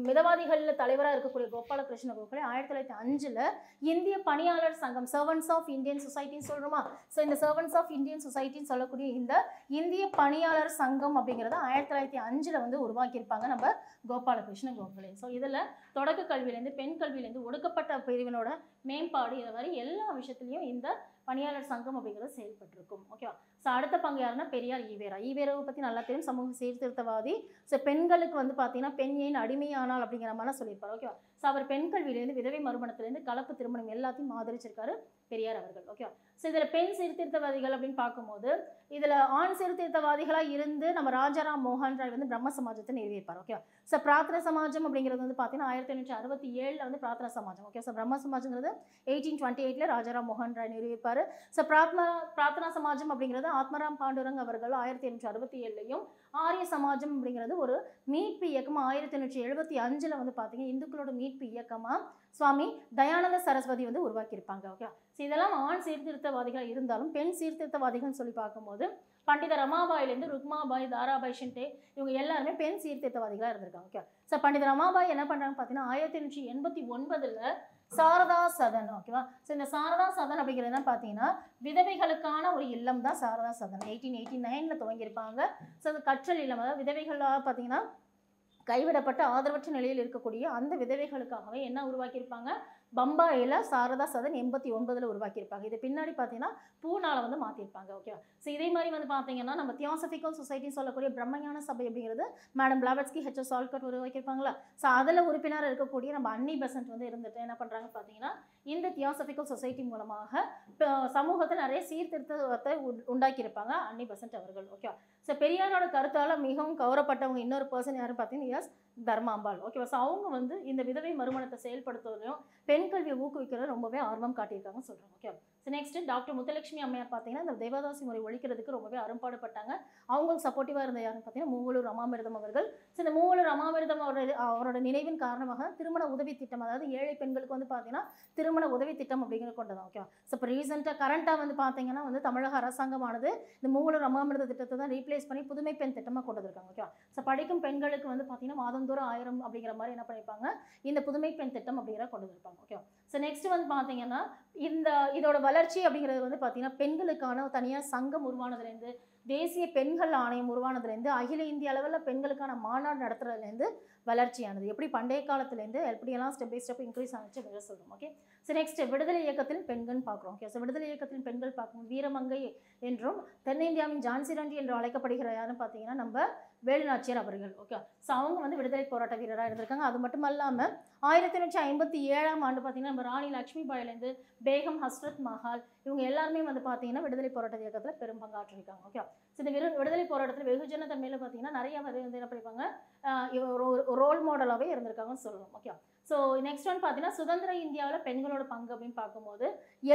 மிதவாதிகளில் தலைவராக இருக்கக்கூடிய கோபாலகிருஷ்ண கோகலே 1905 இந்திய பணியாளர் சங்கம் சர்வன்ட்ஸ் ஆஃப் இந்தியன் சொசைட்டின்னு சொல்கிறோமா? ஸோ இந்த சர்வன்ட்ஸ் ஆஃப் இந்தியன் சொசைட்டின்னு சொல்லக்கூடிய இந்த இந்திய பணியாளர் சங்கம் அப்படிங்கிறத 1905 வந்து உருவாக்கியிருப்பாங்க நம்ம கோபாலகிருஷ்ண கோகலே. ஸோ இதில் தொடக்க கல்வியிலேருந்து பெண் கல்வியிலேருந்து ஒடுக்கப்பட்ட பிரிவினோட மேம்பாடு இது மாதிரி எல்லா விஷயத்துலையும் இந்த பணியாளர் சங்கம் அப்படிங்கிறது செயல்பட்டிருக்கும். ஓகேவா? ஸோ அடுத்த பங்கு யாருன்னா பெரியார் ஈவேரா. ஈவேராவை பற்றி நல்லா தெரியும், சமூக சீர்திருத்தவாதி. ஸோ பெண்களுக்கு வந்து பார்த்தீங்கன்னா பெண் ஏன் அடிமையானால் அப்படிங்கிற மாதிரி சொல்லியிருப்பார். ஓகேவா? ஸோ அவர் பெண் கல்வியிலேருந்து விதவை மறுமணத்திலேருந்து கலப்பு திருமணம் எல்லாத்தையும் ஆதரிச்சிருக்காரு பெரியார் அவர்கள். ஓகேவா? ஸோ இதில் பெண் சீர்திருத்தவாதிகள் அப்படின்னு பார்க்கும்போது இதில் ஆண் சீர்திருத்தவாதிகளாக இருந்து நம்ம ராஜாராம் மோகன் ராய் வந்து பிரம்ம சமாஜத்தை நிறுவியிருப்பார். ஓகே, ஸோ பிரார்த்தன சமாஜம் அப்படிங்கிறது வந்து பார்த்தீங்கன்னா 1867 வந்து பிரார்த்தன சமாஜம். ஓகே, ஸோ பிரம்ம சமாஜங்கிறது 1828 ராஜாராம் மோகன் ராய் நிறுவியிருப்பார். ஸோ பிரார்த்தனா சமாஜம் அப்படிங்கிறது ஆத்மராம் பாண்டுரங் அவர்கள் 1867 ஆரிய சமாஜம் அப்படிங்கிறது ஒரு மீட்பு இயக்கமாக 1875 வந்து பார்த்தீங்கன்னா இந்துக்களோட மீட்பு இயக்கமாக சுவாமி தயானந்த சரஸ்வதி வந்து உருவாக்கியிருப்பாங்க. ஓகே, ஸோ இதெல்லாம் ஆண் சீர்திருத்தவாதிகள் இருந்தாலும் பெண் சீர்திருத்தவாதிகள்னு சொல்லி பார்க்கும்போது பண்டித ரமாபாயிலேருந்து ருக்மாபாய், தாராபாய் ஷிண்டே இவங்க எல்லாருமே பெண் சீர்திருத்தவாதிகளாக இருந்திருக்காங்க. ஓகே, ஸோ பண்டித ரமாபாய் என்ன பண்ணுறாங்க பார்த்தீங்கன்னா 1889 சாரதா சதன். ஓகேவா? ஸோ இந்த சாரதா சதன் அப்படிங்கிறது என்ன பார்த்தீங்கன்னா விதவைகளுக்கான ஒரு இல்லம் தான் சாரதா சதன். 1889 துவங்கியிருப்பாங்க. ஸோ அது கற்றல் இல்லம், அதாவது விதவைகளாக பார்த்தீங்கன்னா கைவிடப்பட்ட ஆதரவற்ற நிலையில் இருக்கக்கூடிய அந்த விதவைகளுக்காகவே என்ன உருவாக்கியிருப்பாங்க பம்பாயில் சாரதா சதன் 89 உருவாக்கியிருப்பாங்க. இது பின்னாடி பார்த்தீங்கன்னா பூனால வந்து மாற்றிருப்பாங்க. ஓகேவா? ஸோ இதே மாதிரி வந்து பார்த்தீங்கன்னா நம்ம தியோசபிக்கல் சொசைட்டி சொல்லக்கூடிய பிரம்மஞான சபை அப்படிங்கிறது மேடம் பிளாவட்ஸ்கி ஹெச்எஸ் ஆல்கட் உருவாக்கியிருப்பாங்களா? ஸோ அதில் உறுப்பினர் இருக்கக்கூடிய நம்ம அன்னி பெசன்ட் வந்து இருந்துட்டு என்ன பண்ணுறாங்க பார்த்தீங்கன்னா இந்த தியோசபிக்கல் சொசைட்டி மூலமாக சமூகத்தில் நிறைய சீர்திருத்தத்தை உண்டாக்கியிருப்பாங்க அன்னி பெசன்ட் அவர்கள். ஓகேவா? ஸோ பெரியாரோட கருத்தால் மிகவும் கவரப்பட்டவங்க இன்னொரு பர்சன் யாருன்னு பார்த்தீங்கன்னா எஸ் தர்மாம்பாள். ஓகேவா? ஸோ அவங்க வந்து இந்த விதவை மறுமணத்தை செயல்படுத்துவதையும் பெண் கல்வியை ஊக்குவிக்கிறத ரொம்பவே ஆர்வம் காட்டியிருக்காங்கன்னு சொல்கிறாங்க. ஓகே, நெக்ஸ்ட் டாக்டர் முத்துலட்சுமி அம்மையார் பார்த்தீங்கன்னா இந்த தேவதாசி முறை ஒழிக்கிறதுக்கு ரொம்பவே அரும்பாடுபட்டாங்க. அவங்களுக்கு சப்போர்ட்டிவாக இருந்த யாருன்னு பார்த்தீங்கன்னா மூவலூர் ராமாமிர்தம் அவர்கள். ஸோ இந்த மூவலூர் ராமாமிர்தம் அவரோட நினைவின் காரணமாக திருமண உதவி திட்டம், அதாவது ஏழை பெண்களுக்கு வந்து பார்த்தீங்கன்னா திருமண உதவி திட்டம் அப்படிங்கிறது கொண்டதான். ஓகேவா? ஸோ இப்போ ரீசெண்டாக கரண்ட்டாக வந்து பார்த்தீங்கன்னா வந்து தமிழக அரசாங்கமானது இந்த மூவலூர் ராமாமிர்த திட்டத்தை தான் ரீப்ளேஸ் பண்ணி புதுமை பெண் திட்டமாக கொண்டு வந்திருக்காங்க. ஓகேவா? ஸோ படிக்கும் பெண்களுக்கு வந்து பார்த்தீங்கன்னா மாதந்தோறும் 1000 அப்படிங்கிற மாதிரி என்ன பண்ணியிருப்பாங்க, இந்த புதுமை பெண் திட்டம் அப்படிங்கிற கொண்டு வந்திருப்பாங்க. ஓகேவா? ஸோ நெக்ஸ்ட் வந்து பார்த்தீங்கன்னா இதோட வளர்ச்சி அப்படிங்கிறது வந்து பார்த்தீங்கன்னா பெண்களுக்கான தனியாக சங்கம் உருவானதுலேருந்து, தேசிய பெண்கள் ஆணையம் உருவானதுலேருந்து, அகில இந்திய அளவில் பெண்களுக்கான மாநாடு நடத்துறதுலேருந்து வளர்ச்சியானது. எப்படி பண்டைய காலத்துலேருந்து எப்படியெல்லாம் ஸ்டெப் பை ஸ்டெப் இன்க்ரீஸ் ஆனிச்சு வேறு சொல்கிறோம். ஓகே. ஸோ நெக்ஸ்ட் விடுதலை இயக்கத்தில் பெண்கள் பார்க்குறோம். ஓகே. ஸோ விடுதலை இயக்கத்தில் பெண்கள் பார்க்கும் வீரமங்கை என்றும் தென்னிந்தியாவின் ஜான்சி ராணி என்று அழைக்கப்படுகிற யாருன்னு பார்த்தீங்கன்னா நம்ம வேலுநாச்சியார் அவர்கள். ஓகே. ஸோ அவங்க வந்து விடுதலை போராட்ட வீரராக இருந்திருக்காங்க. அது மட்டும் இல்லாமல் 1857ஆம் ஆண்டு பார்த்தீங்கன்னா நம்ம ராணி லக்ஷ்மி பாயிலேருந்து பேகம் ஹஸ்ரத் மஹால் இவங்க எல்லாருமே வந்து பார்த்தீங்கன்னா விடுதலை போராட்ட இயக்கத்தில் பெரும் பங்காற்றிருக்காங்க. ஓகே. ஸோ இந்த விடுதலை போராட்டத்தில் வெகுஜன தன்மையில் பார்த்தீங்கன்னா நிறைய வந்து என்ன பண்ணிப்பாங்க, ரோல் மாடலாகவே இருந்திருக்காங்கன்னு சொல்லணும். ஓகே. ஸோ நெக்ஸ்ட் ஒன் பார்த்தீங்கன்னா சுதந்திர இந்தியாவில் பெண்களோட பங்கு அப்படின்னு பார்க்கும்போது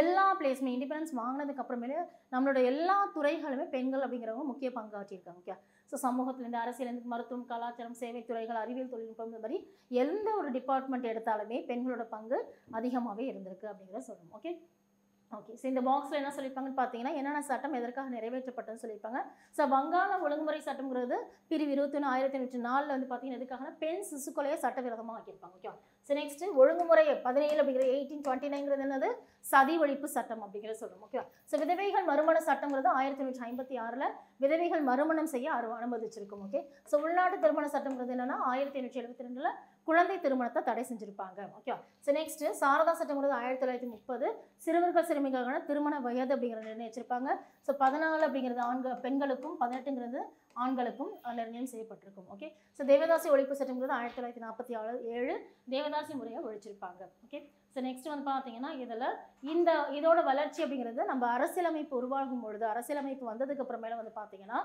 எல்லா பிளேஸுமே இண்டிபெண்டன்ஸ் வாங்கினதுக்கு அப்புறமேலே நம்மளோட எல்லா துறைகளுமே பெண்கள் அப்படிங்கிறவங்க முக்கிய பங்காற்றியிருக்காங்க. ஓகே. ஸோ சமூகத்துலேருந்து அரசியலேருந்து மருத்துவம், கலாச்சாரம், சேவை துறைகள், அறிவியல் தொழில்நுட்பம், இந்த மாதிரி எந்த ஒரு டிபார்ட்மெண்ட் எடுத்தாலுமே பெண்களோட பங்கு அதிகமாகவே இருந்திருக்கு அப்படிங்கிறத சொல்லணும். ஓகே. ஓகே. ஸோ இந்த பாக்ஸில் என்ன சொல்லியிருப்பாங்கன்னு பார்த்தீங்கன்னா என்னென்ன சட்டம் எதற்காக நிறைவேற்றப்பட்டதுன்னு சொல்லியிருப்பாங்க. ஸோ வங்காள ஒழுங்குமுறை சட்டம்ங்கிறது பிரிவு 21 1804 வந்து பார்த்தீங்கன்னா எதுக்காகனா பெண் சிசு கொலையை சட்டவிரோதமாக ஆக்கியிருப்பாங்க. ஓகே. ஸோ நெக்ஸ்ட் ஒழுங்குமுறை 17 அப்படிங்கிற 1829ங்கிறது என்னது சதி ஒழிப்பு சட்டம் அப்படிங்கிறத சொல்லுவோம். ஓகே. ஸோ விதவைகள் மறுமண சட்டங்கிறது 1856 விதவைகள் மறுமணம் செய்ய அனுமதிச்சிருக்கும். ஓகே. ஸோ உள்நாட்டு திருமண சட்டங்கிறது என்னன்னா 1872 குழந்தை திருமணத்தை தடை செஞ்சிருப்பாங்க. ஓகே. ஸோ நெக்ஸ்ட் சாரதா சட்டங்கிறது 1930 சிறுவர்கள் சிறுமிகளுக்கான திருமண வயது அப்படிங்கிற நிர்ணயிச்சிருப்பாங்க. ஸோ 14 அப்படிங்கிறது பெண்களுக்கும் 18ங்கிறது ஆண்களுக்கும் நிர்ணயம் செய்யப்பட்டிருக்கும். ஓகே. ஸோ தேவதாசி ஒழிப்பு சட்டங்கிறது 1947 தேவதாசி முறையை ஒழிச்சிருப்பாங்க. ஓகே. ஸோ நெக்ஸ்ட் வந்து பார்த்தீங்கன்னா இதோட வளர்ச்சி அப்படிங்கிறது நம்ம அரசியலமைப்பு உருவாகும் பொழுது அரசியலமைப்பு வந்ததுக்கு அப்புறமேல வந்து பார்த்தீங்கன்னா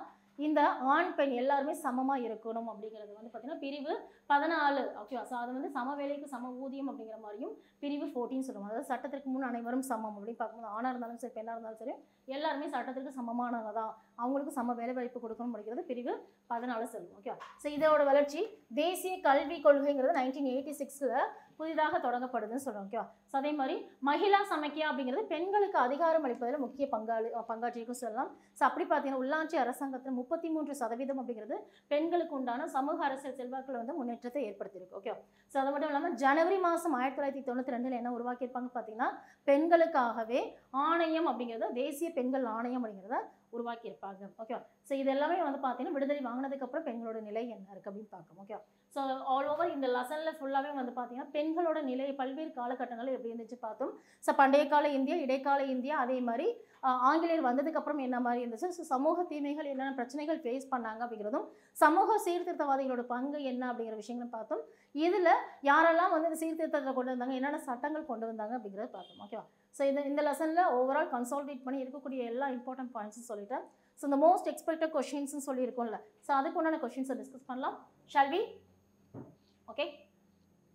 இந்த ஆண் பெண் எல்லாருமே சமமாக இருக்கணும் அப்படிங்கிறது வந்து பார்த்தீங்கன்னா பிரிவு 14. ஓகேவா? ஸோ அது வந்து சம வேலைக்கு சம ஊதியம் அப்படிங்கிற மாதிரியும் பிரிவு 14 சொல்லுவோம். அதாவது சட்டத்திற்கு முன் அனைவரும் சமம் அப்படின்னு பார்க்கும்போது ஆணாக இருந்தாலும் சரி பெண்ணாக இருந்தாலும் சரி எல்லாருமே சட்டத்திற்கு சமமானவங்க தான், அவங்களுக்கு சம வேலை வாய்ப்பு கொடுக்கணும் அப்படிங்கிறது பிரிவு 14 சொல்லுவோம். ஓகேவா? ஸோ இதோட வளர்ச்சி தேசிய கல்விக் கொள்கைங்கிறது 1986 புதிதாக தொடங்கப்படுதுன்னு சொல்கிறோம். ஓகேவா? ஸோ அதே மாதிரி மகிழா சமைக்கியா அப்படிங்கிறது பெண்களுக்கு அதிகாரம் அளிப்பதில் முக்கிய பங்காற்றிருக்கும் சொல்லலாம். ஸோ அப்படி பார்த்தீங்கன்னா உள்ளாட்சி அரசாங்கத்தில் 33% அப்படிங்கிறது பெண்களுக்கு உண்டான சமூக அரசியல் செல்வாக்கில் வந்து முன்னேற்றத்தை ஏற்படுத்தியிருக்கு. ஓகே. ஸோ அது மட்டும் இல்லாமல் ஜனவரி மாதம் 1992 என்ன உருவாக்கியிருப்பாங்க பார்த்தீங்கன்னா பெண்களுக்காகவே ஆணையம் அப்படிங்கிறத தேசிய பெண்கள் ஆணையம் அப்படிங்கிறத உருவாக்கியிருப்பாங்க. ஓகே. ஸோ இது எல்லாமே வந்து பார்த்தீங்கன்னா விடுதலை வாங்கினதுக்கப்புறம் பெண்களோட நிலை என்ன இருக்குது அப்படின்னு பார்க்கணும். ஓகே. ஸோ ஆல் ஓவர் இந்த லெசனில் ஃபுல்லாகவே வந்து பார்த்தீங்கன்னா பெண்களோட நிலை பல்வேறு காலகட்டங்கள் எப்படி இருந்துச்சு பார்த்தோம். ஸோ பண்டைய கால இந்தியா, இடைக்கால இந்தியா, அதே மாதிரி ஆங்கிலேயர் வந்ததுக்கப்புறம் என்ன மாதிரி இருந்துச்சு, ஸோ சமூக தீமைகள் என்னென்ன பிரச்சனைகள் ஃபேஸ் பண்ணாங்க அப்படிங்கிறதும் சமூக சீர்திருத்தவாதிகளோட பங்கு என்ன அப்படிங்கிற விஷயங்களும் பார்த்தோம். இதில் யாரெல்லாம் வந்து இந்த சீர்திருத்தத்தை கொண்டு வந்தாங்க, என்னென்ன சட்டங்கள் கொண்டு வந்தாங்க அப்படிங்கிறத பார்த்தோம். ஓகேவா? ஸோ இந்த லெசனில் ஓவரால் கன்சால்டேட் பண்ணி இருக்கக்கூடிய எல்லா இம்பார்ட்டன்ட் பாயிண்ட்ஸும் சொல்லிட்டேன். ஸோ இந்த மோஸ்ட் எக்ஸ்பெக்டட் கொஷின்ஸ்னு சொல்லியிருக்கோம்ல, ஸோ அதுக்கு உண்டான கொஷின்ஸை டிஸ்கஸ் பண்ணலாம். Shall we? Okay.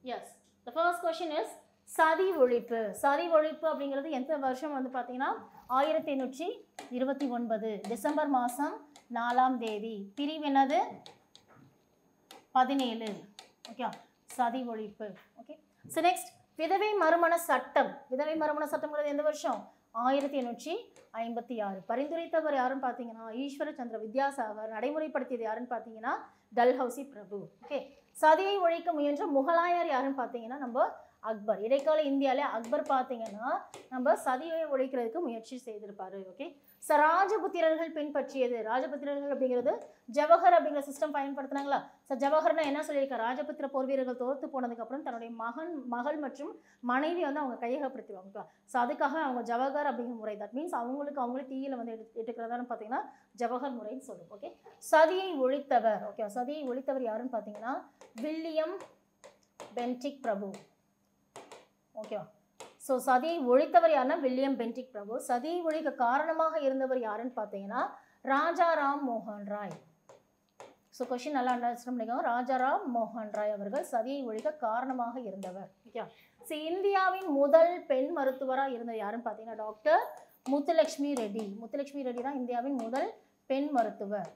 Yes. The first question is சதி ஒழிப்பு. சதி ஒழிப்பு அப்படிங்கிறது எந்த வருஷம் வந்து பார்த்தீங்கன்னா 1829 டிசம்பர் மாதம் 4ஆம் தேதி. பிரிவு என்னது 17. ஓகே. சதி ஒழிப்பு. ஓகே. ஸோ நெக்ஸ்ட் விதவை மறுமண சட்டம். விதவை மறுமண சட்டம்ங்கிறது எந்த வருஷம் 1856. பரிந்துரைத்தவர் யாருன்னு பார்த்தீங்கன்னா ஈஸ்வர சந்திர வித்யாசாகர். நடைமுறைப்படுத்தியது யாருன்னு பார்த்தீங்கன்னா டல்ஹவுசி பிரபு. ஓகே. சதியை ஒழிக்க முயன்ற முகலாயர் யாருன்னு பார்த்தீங்கன்னா நம்ம அக்பர். இடைக்கால இந்தியாவிலே அக்பர் பார்த்தீங்கன்னா நம்ம சதியை ஒழிக்கிறதுக்கு முயற்சி செய்திருப்பாரு. ஓகே. ஸோ ராஜபுத்திரர்கள் பின்பற்றியது. ராஜபுத்திரர்கள் அப்படிங்கிறது ஜவஹர் அப்படிங்கிற சிஸ்டம் பயன்படுத்தினாங்களா? ஸோ ஜவஹர்னா என்ன சொல்லியிருக்காரு, ராஜபுத்திர போர் வீரர்கள் தோற்று போனதுக்கப்புறம் தன்னுடைய மகள் மற்றும் மனைவி வந்து அவங்க கையகப்படுத்துவாங்க. ஸோ அதுக்காக அவங்க ஜவஹர் அப்படிங்கிற முறை, தட் மீன்ஸ் அவங்களே தீயில வந்து எடுக்கிறதான்னு பார்த்தீங்கன்னா ஜவஹர் முறைன்னு சொல்லுவோம். ஓகே. சதியை ஒழித்தவர். ஓகே. சதியை ஒழித்தவர் யாருன்னு பார்த்தீங்கன்னா வில்லியம் பென்டிக் பிரபு. ஓகேவா? ஸோ சதியை ஒழித்தவர் யாருன்னா வில்லியம் பென்டிக் பிரபு. சதியை ஒழிக்க காரணமாக இருந்தவர் யாருன்னு பார்த்தீங்கன்னா ராஜா ராம் மோகன் ராய். ஸோ ஸோ கொஷின் நல்லா அண்டர்ஸ்டாண்ட் பண்ணிக்கோங்க. ராஜாராம் மோகன் ராய் அவர்கள் சதியை ஒழிக்க காரணமாக இருந்தவர். ஓகே. ஸோ இந்தியாவின் முதல் பெண் மருத்துவராக இருந்தது யாருன்னு பார்த்தீங்கன்னா டாக்டர் முத்துலட்சுமி ரெட்டி. முத்துலட்சுமி ரெட்டி தான் இந்தியாவின் முதல் பெண் மருத்துவர்.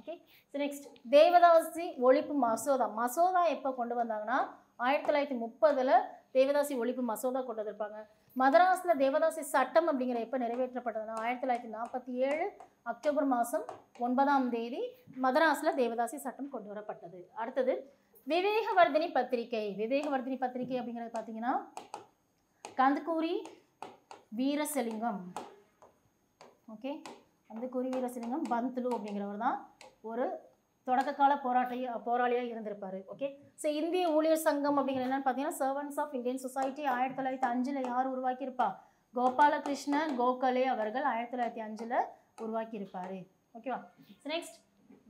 ஓகே. ஸோ நெக்ஸ்ட் தேவதாசி ஒழிப்பு மசோதா எப்போ கொண்டு வந்தாங்கன்னா 1930 தேவதாசி ஒழிப்பு மசோதா கொண்டு வந்திருப்பாங்க. மதராஸில் தேவதாசி சட்டம் அப்படிங்கிற எப்போ நிறைவேற்றப்பட்டதுன்னா 1947 அக்டோபர் மாதம் 9 மதராஸில் தேவதாசி சட்டம் கொண்டு வரப்பட்டது. அடுத்தது விவேகவர்தினி பத்திரிகை. விவேகவர்தினி பத்திரிகை அப்படிங்கிறது பார்த்தீங்கன்னா கந்துக்கூரி வீரசலிங்கம். ஓகே. கந்துக்கூரி வீரசலிங்கம் பந்துலு அப்படிங்கிறவர் தான் ஒரு தொடக்க கால போராளியாக இருந்திருப்பாரு. ஓகே. ஸோ இந்திய ஊழியர் சங்கம் அப்படிங்கிற என்னன்னு பார்த்தீங்கன்னா சர்வன்ஸ் ஆஃப் இந்தியன் சொசைட்டி 1905 யார் உருவாக்கியிருப்பா? கோபாலகிருஷ்ண கோகலே அவர்கள் 1905 உருவாக்கியிருப்பாரு. ஓகேவா. ஸோ நெக்ஸ்ட்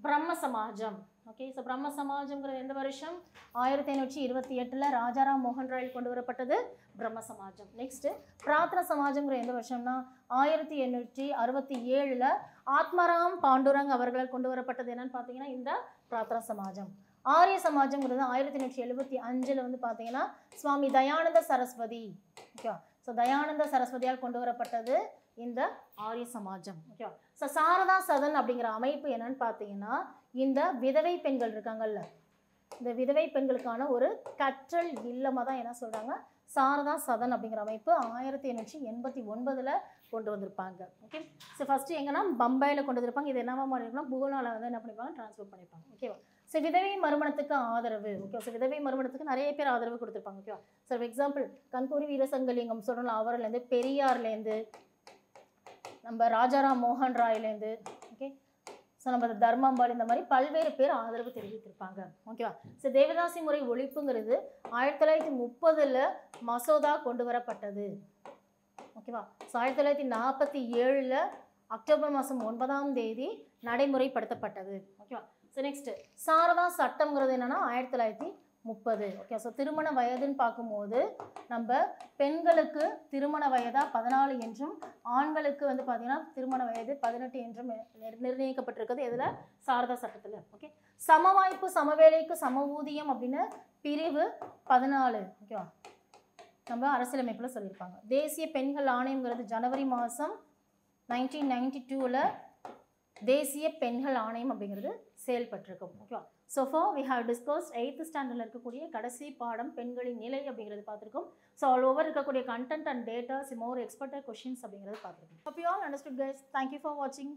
பிரம்ம சமாஜம். ஓகே. ஸோ பிரம்ம சமாஜம்ங்கிறது எந்த வருஷம்? 1528 ராஜாராம் மோகன் ராயில் கொண்டு வரப்பட்டது பிரம்ம சமாஜம். நெக்ஸ்ட் பிரார்த்தனா சமாஜம்ங்கிற எந்த வருஷம்னா 1867 ஆத்மராம் பாண்டுரங் அவர்களால் கொண்டு வரப்பட்டது என்னன்னு பார்த்தீங்கன்னா இந்த பிரார்த்தனா சமாஜம். ஆரிய சமாஜம்ங்கிறது 1875 வந்து பார்த்தீங்கன்னா சுவாமி தயானந்த சரஸ்வதி. ஓகேவா. ஸோ தயானந்த சரஸ்வதியால் கொண்டு வரப்பட்டது இந்த ஆரிய சமாஜம். ஓகேவா. ஸோ சாரதா சதன் அப்படிங்கிற அமைப்பு என்னன்னு பார்த்தீங்கன்னா இந்த விதவை பெண்கள் இருக்காங்கல்ல, இந்த விதவை பெண்களுக்கான ஒரு கற்றல் இல்லமாக தான் என்ன சொல்கிறாங்க சாரதா சதன் அப்படிங்கிற அமைப்பு 1889 கொண்டு வந்திருப்பாங்க. ஓகே. ஸோ ஃபஸ்ட்டு எங்கன்னா பம்பாயில் கொண்டு வந்திருப்பாங்க. இது என்னவா மாதிரி இருக்குன்னா பூனாவில் வந்து என்ன பண்ணிப்பாங்க ட்ரான்ஸ்ஃபர் பண்ணிப்பாங்க. ஓகேவா. ஸோ விதவை மறுமணத்துக்கு ஆதரவு. ஓகே. ஸோ விதவை மறுமணத்துக்கு நிறைய பேர் ஆதரவு கொடுத்துருப்பாங்க. ஓகேவா. ஸோ எக்ஸாம்பிள் கந்தூரி வீரசங்கலிங்கம் சொல்லணும், அவர்லேருந்து பெரியார்லேருந்து நம்ம ராஜாராம் மோகன் ராயிலேருந்து. ஓகே. ஸோ நம்ம தர்மாம்பாள் இந்த மாதிரி பல்வேறு பேர் ஆதரவு தெரிவித்திருப்பாங்க. ஓகேவா. ஸோ தேவதாசி முறை ஒழிப்புங்கிறது 1930 மசோதா கொண்டு வரப்பட்டது. ஓகேவா. ஸோ 1947 அக்டோபர் மாதம் 9 நடைமுறைப்படுத்தப்பட்டது. ஓகேவா. ஸோ நெக்ஸ்ட் சாரதா சட்டம்ங்கிறது என்னன்னா 1930. ஓகே. ஸோ திருமண வயதுன்னு பார்க்கும்போது நம்ம பெண்களுக்கு திருமண வயதா 14 என்றும் ஆண்களுக்கு வந்து பார்த்தீங்கன்னா திருமண வயது 18 என்றும் நிர்ணயிக்கப்பட்டிருக்கிறது இதில் சாரதா சட்டத்தில். ஓகே. சம வாய்ப்பு சமவேலைக்கு சம ஊதியம் அப்படின்னு பிரிவு 14. ஓகேவா. நம்ம அரசியலமைப்பில் சொல்லியிருப்பாங்க. தேசிய பெண்கள் ஆணையம்ங்கிறது ஜனவரி மாதம் 1992 தேசிய பெண்கள் ஆணையம் அப்படிங்கிறது செயல்பட்டிருக்கும். ஓகேவா. So far we have discussed 8th ஸ்டாண்டர்டில் இருக்கக்கூடிய கடைசி பாடம் பெண்களின் நிலை அப்படிங்கிறது பார்த்துருக்கோம். ஸோ ஆல் ஓவர் இருக்கக்கூடிய content and datas more expected questions அப்படிங்கிறது பார்த்துருக்கோம். Hope you all understood guys. Thank you for வாட்சிங்.